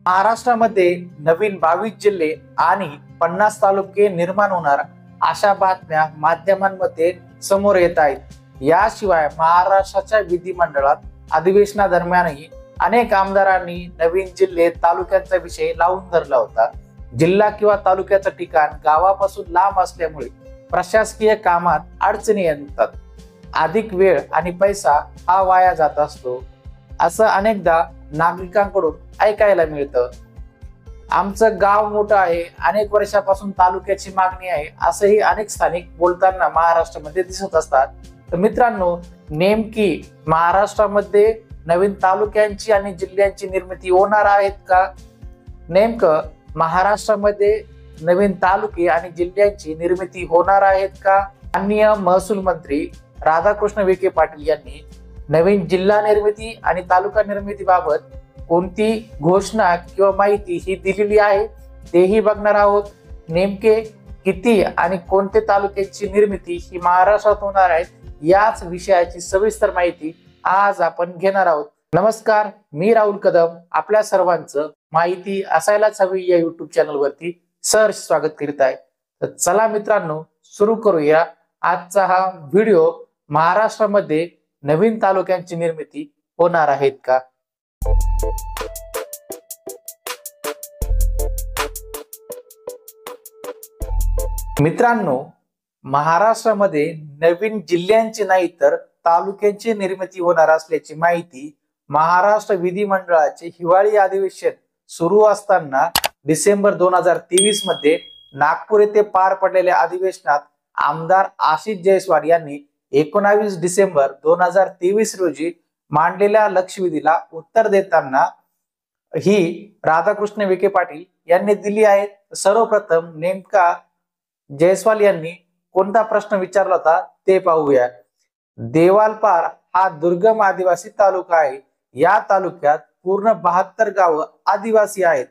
महाराष्ट्रामध्ये नवीन 22 जिल्हे आणि 50 तालुके निर्माण होणार अशा बातम्या माध्यमांमध्ये समोर येत आहेत। याशिवाय महाराष्ट्राच्या विधिमंडळात अधिवेशनादरम्यानही अनेक आमदारांनी नवीन जिल्हे तालुक्यांचा विषय लावून धरला होता। जिल्हा किंवा तालुक्याचं ठिकाण गावापासून लांब असल्यामुळे प्रशासकीय कामात अडचणी येतात, अधिक वेळ आणि पैसा हा वाया जात असतो, असं अनेकदा नागरिकांकडून ऐकायला मिळतं। आमचं गाव मोठं आहे, अनेक वर्षापासून तालुक्याची मागणी आहे, असंही अनेक स्थानिक बोलताना महाराष्ट्रामध्ये दिसत असतात। तर मित्रांनो, नेमकी महाराष्ट्रामध्ये नवीन तालुक्यांची आणि जिल्ह्यांची निर्मिती होणार आहेत का? नेमकं महाराष्ट्रामध्ये नवीन तालुके आणि जिल्ह्यांची निर्मिती होणार आहेत का? माननीय महसूल मंत्री राधाकृष्ण विखे पाटील यांनी नवीन जिल्हा निर्मिती आणि तालुका निर्मितीबाबत कोणती घोषणा किंवा माहिती ही दिलेली आहे तेही बघणार आहोत। नेमके किती आणि कोणते तालुक्याची निर्मिती ही महाराष्ट्रात होणार आहे याच विषयाची सविस्तर माहिती आज आपण घेणार आहोत। नमस्कार, मी राहुल कदम आपल्या सर्वांचं माहिती असायलाच हवी या युट्यूब चॅनल वरती सहर्ष स्वागत करीत आहे। तर चला मित्रांनो, सुरू करूया आजचा हा व्हिडिओ। महाराष्ट्रामध्ये नवीन तालुक्यांची निर्मिती होणार आहेत का? मित्रांनो, महाराष्ट्रामध्ये नवीन जिल्ह्यांची नाही तर तालुक्यांची निर्मिती होणार असल्याची माहिती महाराष्ट्र विधिमंडळाचे हिवाळी अधिवेशन सुरू असताना डिसेंबर 2023 मध्ये नागपूर येथे पार पडलेल्या अधिवेशनात आमदार आशिष जयस्वाल यांनी 19 डिसेंबर 2023 रोजी मांडलेल्या लक्षवेधीला उत्तर देताना ही राधाकृष्ण विखे पाटील यांनी दिली आहे। सर्वप्रथम नेमका जयस्वाल यांनी कोणता प्रश्न विचारला होता ते पाहूया। देवालपार हा दुर्गम आदिवासी तालुका आहे। या तालुक्यात पूर्ण 72 गावं आदिवासी आहेत।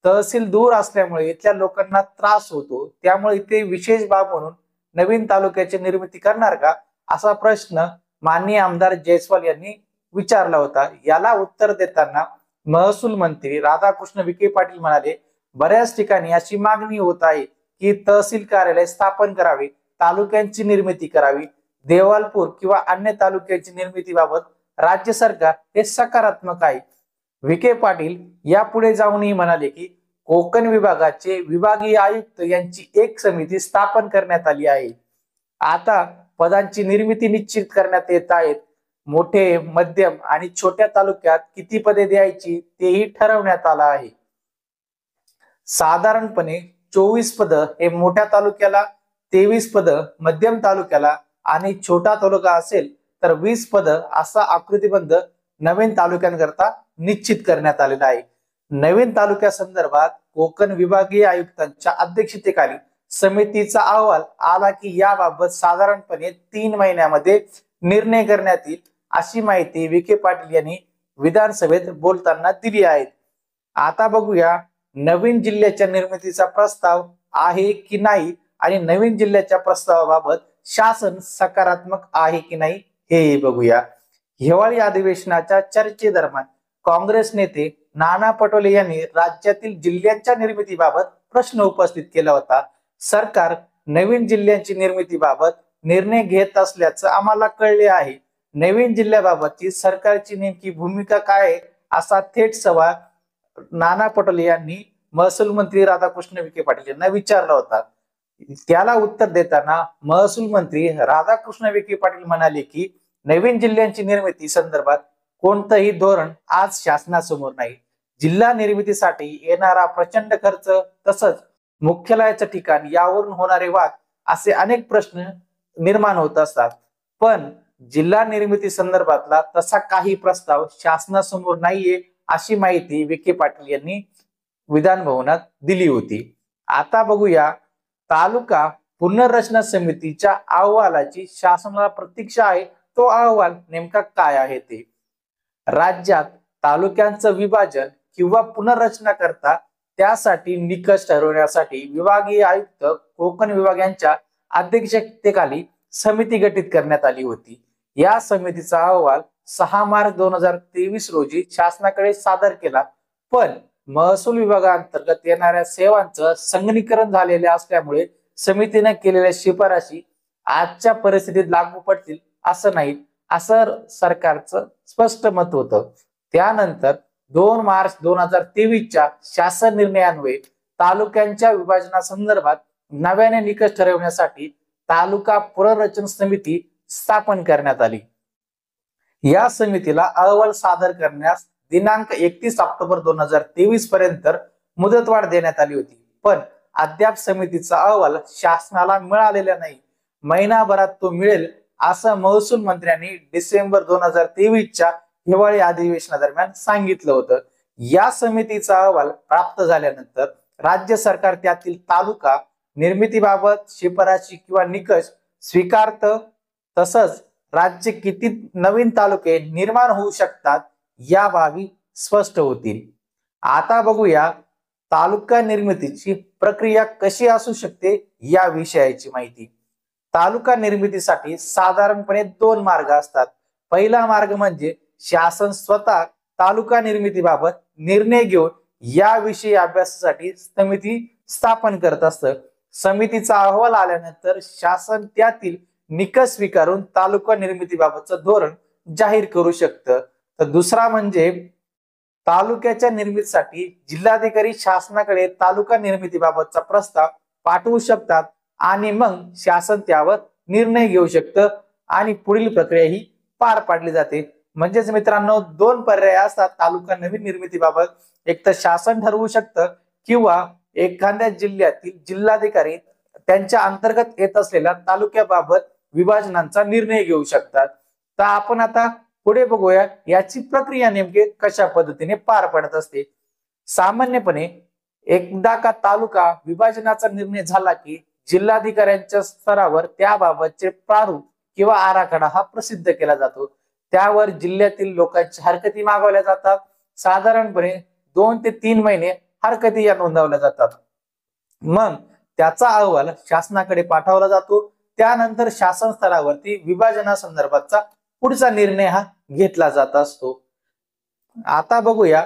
तहसील दूर असल्यामुळे इथल्या लोकांना त्रास होतो, त्यामुळे इथे विशेष बाब म्हणून नवीन तालुक्याची निर्मिती करणार का, असा प्रश्न माननीय आमदार जयस्वाल यांनी विचारला होता। याला उत्तर देताना महसूल मंत्री राधाकृष्ण विखे पाटील म्हणाले, बऱ्याच ठिकाणी अशी मागणी होत आहे की तहसील कार्यालय स्थापन करावे, तालुक्यांची निर्मिती करावी। देवालपूर किंवा अन्य तालुक्याची निर्मितीबाबत राज्य सरकार हे सकारात्मक आहे। विखे पाटील यापुढे जाऊनही म्हणाले की कोकण विभागाचे विभागीय आयुक्त यांची एक समिती स्थापन करण्यात आली आहे। आता पदांची निर्मिती निश्चित करण्यात येत आहेत। मोठे, मध्यम आणि छोट्या तालुक्यात किती पदे द्यायची तेही ठरवण्यात आलं आहे। साधारणपणे 24 पदं हे मोठ्या तालुक्याला, 23 पदं मध्यम तालुक्याला आणि छोटा तालुका असेल तर 20 पदं असा आकृतिबंध नवीन तालुक्यांकरता निश्चित करण्यात आलेला आहे। नवीन तालुक्या संदर्भात कोकण विभागीय आयुक्तांच्या अध्यक्षतेखाली समितीचा अहवाल आला की याबाबत साधारणपणे 3 महिन्यामध्ये निर्णय करण्यात येईल, अशी माहिती विखे पाटील यांनी विधानसभेत बोलताना दिली आहे। आता बघूया नवीन जिल्ह्याच्या निर्मितीचा प्रस्ताव आहे की नाही आणि नवीन जिल्ह्याच्या प्रस्तावाबाबत शासन सकारात्मक आहे की नाही हे बघूया। हिवाळी अधिवेशनाच्या चर्चेदरम्यान काँग्रेस नेते नाना पटोले यांनी राज्यातील जिल्ह्यांच्या निर्मितीबाबत प्रश्न उपस्थित केला होता। सरकार नवीन जिल्ह्यांची निर्मितीबाबत निर्णय घेत असल्याचं आम्हाला कळले आहे। नवीन जिल्ह्याबाबतची सरकारची नेमकी भूमिका काय आहे, असा थेट सवाल नाना पटोले यांनी महसूल मंत्री राधाकृष्ण विखे पाटील यांना विचारला होता। त्याला उत्तर देताना महसूल मंत्री राधाकृष्ण विखे पाटील म्हणाले की नवीन जिल्ह्यांची निर्मिती संदर्भात कोणतंही धोरण आज शासनासमोर नाही। जिल्हा निर्मितीसाठी येणारा प्रचंड खर्च, तसंच मुख्यालयाचं ठिकाण यावरून होणारे वाद असे अनेक प्रश्न निर्माण होत असतात, पण जिल्हा निर्मिती संदर्भातला तसा काही प्रस्ताव शासनासमोर नाहीये, अशी माहिती विखे पाटील यांनी विधान भवनात दिली होती। आता बघूया तालुका पुनर्रचना समितीच्या अहवालाची शासनाला प्रतीक्षा आहे। तो अहवाल नेमका काय आहे ते। राज्यात तालुक्यांचं विभाजन किंवा पुनर्रचना करता त्यासाठी निकष ठरवण्यासाठी विभागीय आयुक्त कोकण विभाग यांच्या अध्यक्षतेखाली समिती गठीत करण्यात आली होती। या समितीचा अहवाल 6 मार्च 2023 रोजी शासनाकडे सादर केला, पण महसूल विभागाअंतर्गत येणाऱ्या सेवांचं संगणकीकरण झालेले असल्यामुळे समितीने केलेल्या शिफारशी आजच्या परिस्थितीत लागू पडतील असं नाही, असं सरकारचं स्पष्ट मत होतं. त्यानंतर 2 मार्च 2023च्या शासन निर्णयान्वये तालुक्यांच्या विभाजनासंदर्भात नव्याने निकष ठरवण्यासाठी तालुका पुनर्रचना समिती स्थापन करण्यात आली. या समितीला अहवाल सादर करण्यास दिनांक 31 ऑक्टोबर 2023 पर्यंत मुदतवाढ देण्यात आली होती, पण अद्याप समितीचा अहवाल शासनाला मिळालेला नाही. महिनाभरात तो मिळेल असं महसूल मंत्र्यांनी डिसेंबर 2023च्या हिवाळी अधिवेशनादरम्यान सांगितलं होतं. या समितीचा अहवाल प्राप्त झाल्यानंतर राज्य सरकार त्यातील तालुका निर्मितीबाबत शिफारशी किंवा निकष स्वीकारतं. तसंच राज्य किती नवीन तालुके निर्माण होऊ शकतात या बाबी स्पष्ट होतील. आता बघूया तालुका निर्मितीची प्रक्रिया कशी असू शकते या विषयाची माहिती. तालुका निर्मितीसाठी साधारणपणे 2 मार्ग असतात. पहिला मार्ग म्हणजे शासन स्वतः तालुका निर्मितीबाबत निर्णय घेऊन याविषयी अभ्यासासाठी समिती स्थापन करत असतं. समितीचा अहवाल आल्यानंतर शासन त्यातील निकष स्वीकारून तालुका निर्मितीबाबतचं धोरण जाहीर करू शकतं. तर दुसरा म्हणजे तालुक्याच्या निर्मितीसाठी जिल्हाधिकारी शासनाकडे तालुका निर्मितीबाबतचा प्रस्ताव पाठवू शकतात आणि मग शासन त्यावर निर्णय घेऊ शकतं आणि पुढील प्रक्रिया ही पार पाडली जाते. म्हणजेच मित्रांनो 2 पर्याय असतात तालुका नवीन निर्मितीबाबत. एक तर शासन ठरवू शकतं किंवा एखाद्या जिल्ह्यातील जिल्हाधिकारी त्यांच्या अंतर्गत येत असलेल्या तालुक्याबाबत विभाजनाचा निर्णय घेऊ शकतात. तर आपण आता पुढे बघूया याची प्रक्रिया नेमकी कशा पद्धतीने पार पडत असते. सामान्यपणे एकदा का तालुका विभाजनाचा निर्णय झाला की जिल्हाधिकाऱ्यांच्या स्तरावर त्याबाबतचे प्रारूप किंवा आराखडा हा प्रसिद्ध केला जातो. त्यावर जिल्ह्यातील लोकांची हरकती मागवल्या जातात. साधारणपणे 2 ते 3 महिने हरकती या नोंदवल्या जातात. मग त्याचा अहवाल शासनाकडे पाठवला जातो. त्यानंतर शासन स्तरावरती विभाजनासंदर्भातचा पुढचा निर्णय हा घेतला जात असतो. आता बघूया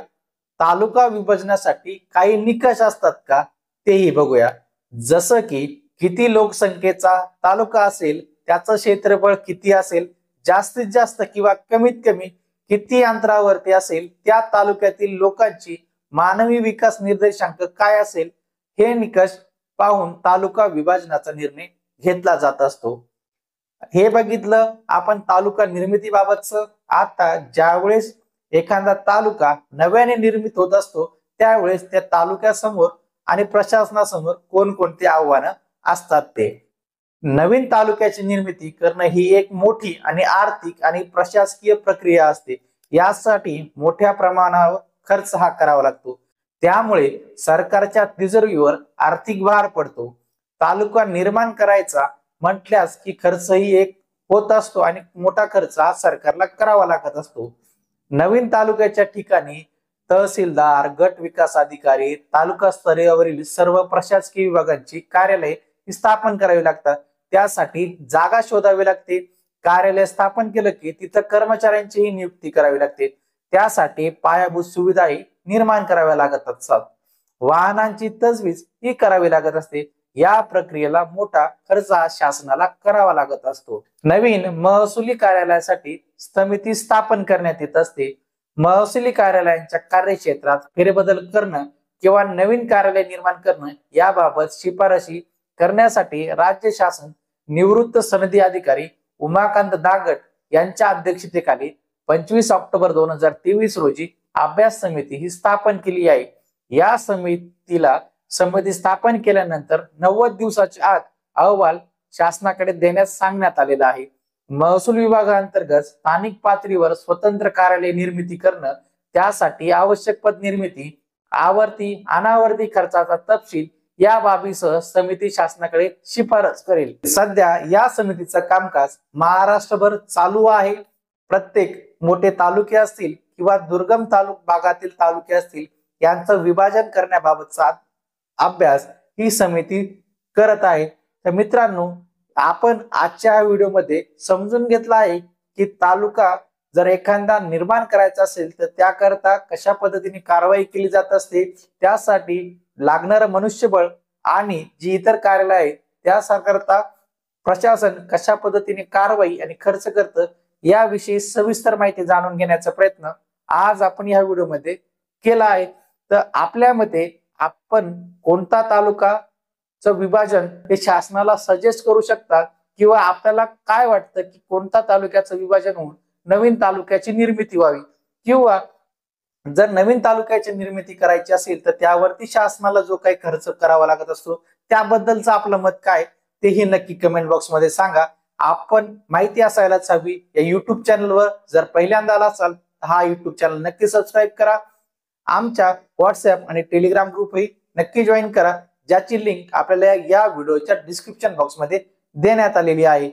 तालुका विभाजनासाठी काही निकष असतात का तेही बघूया. जसं की किती लोकसंख्येचा तालुका असेल, त्याचं क्षेत्रफळ किती असेल, जास्तीत जास्त किंवा कमीत कमी किती अंतरावरती असेल, त्या तालुक्यातील लोकांची मानवी विकास निर्देशांक काय असेल, हे निकष पाहून तालुका विभाजनाचा निर्णय घेतला जात असतो. हे बघितलं आपण तालुका निर्मितीबाबतचं. आता ज्यावेळेस एखादा तालुका नव्याने निर्मित होत असतो त्यावेळेस त्या तालुक्यासमोर आणि प्रशासनासमोर कोणकोणती आव्हानं असतात ते. नवीन तालुक्याची निर्मिती करणं ही एक मोठी आणि आर्थिक आणि प्रशासकीय प्रक्रिया असते. यासाठी मोठ्या प्रमाणावर खर्च हा करावा लागतो. त्यामुळे सरकारच्या तिजोरीवर आर्थिक भार पडतो. तालुका निर्माण करायचा म्हटल्यास की खर्चही एक होत असतो आणि मोठा खर्च हा सरकारला करावा लागत असतो. नवीन तालुक्याच्या ठिकाणी तहसीलदार, गट विकास अधिकारी, तालुका स्तरावरील सर्व प्रशासकीय विभागांची कार्यालय स्थापन करावी लागतात. त्यासाठी जागा शोधावी लागते. कार्यालय स्थापन केलं की तिथं कर्मचाऱ्यांचीही नियुक्ती करावी लागते. त्यासाठी पायाभूत सुविधाही निर्माण कराव्या लागत असतात. वाहनांची तजवीज ही करावी लागत असते. या प्रक्रियेला मोठा खर्च शासनाला करावा लागत असतो. नवीन महसुली कार्यालयासाठी समिती स्थापन करण्यात येत असते. महसुली कार्यालयांच्या कार्यक्षेत्रात फेरबदल करणं किंवा नवीन कार्यालय निर्माण करणं याबाबत शिफारशी करण्यासाठी राज्य शासन निवृत्त सनदी अधिकारी उमाकांत दांगट यांच्या अध्यक्षतेखाली 25 ऑक्टोबर 2023 रोजी अभ्यास समिती ही स्थापन केली आहे. या समिती स्थापन केल्यानंतर 90 दिवसाच्या आत अहवाल शासनाकडे देण्यास सांगण्यात आलेला आहे. महसूल विभागाअंतर्गत स्थानिक पातळीवर स्वतंत्र कार्यालय निर्मिती करणं, त्यासाठी आवश्यक पद निर्मिती, आवर्ती अनावर्ती खर्चाचा तपशील या बाबीसह समिती शासनाकडे शिफारस करेल. सध्या या समितीचं कामकाज महाराष्ट्रभर चालू आहे. प्रत्येक मोठे तालुके असतील किंवा दुर्गम भागातील तालुके असतील यांचं विभाजन करण्याबाबतचा अभ्यास ही समिती करत आहे. तर मित्रांनो, आपण आजच्या व्हिडिओमध्ये समजून घेतला आहे की तालुका जर एखादा निर्माण करायचा असेल तर त्याकरता कशा पद्धतीने कारवाई केली जात असते, त्यासाठी लागणारं मनुष्यबळ आणि जी इतर कार्यालय आहे त्याकरता प्रशासन कशा पद्धतीने कारवाई आणि खर्च करतं याविषयी सविस्तर माहिती जाणून घेण्याचा प्रयत्न आज आपण या व्हिडिओमध्ये केला आहे. तर आपल्या मते आपण कोणता तालुकाचं विभाजन हे शासनाला सजेस्ट करू शकता किंवा आपल्याला काय वाटतं की कोणता तालुक्याचं विभाजन होऊन नवीन तालुक्याची निर्मिती व्हावी, किंवा जर नवीन तालुक्याची निर्मिती करायची असेल तर त्यावरती शासनाला जो काही खर्च करावा लागत असतो त्याबद्दलचं आपलं मत काय तेही नक्की कमेंट बॉक्स मध्ये सांगा. आपण माहिती असायलाच हवी या युट्यूब चॅनलवर जर पहिल्यांदा आला असाल तर हा युट्यूब चॅनल नक्की सबस्क्राईब करा. आमच्या व्हॉट्सअप आणि टेलिग्राम ग्रुपही नक्की जॉईन करा, ज्याची लिंक आपल्याला या व्हिडिओच्या डिस्क्रिप्शन बॉक्स मध्ये देण्यात आलेली आहे.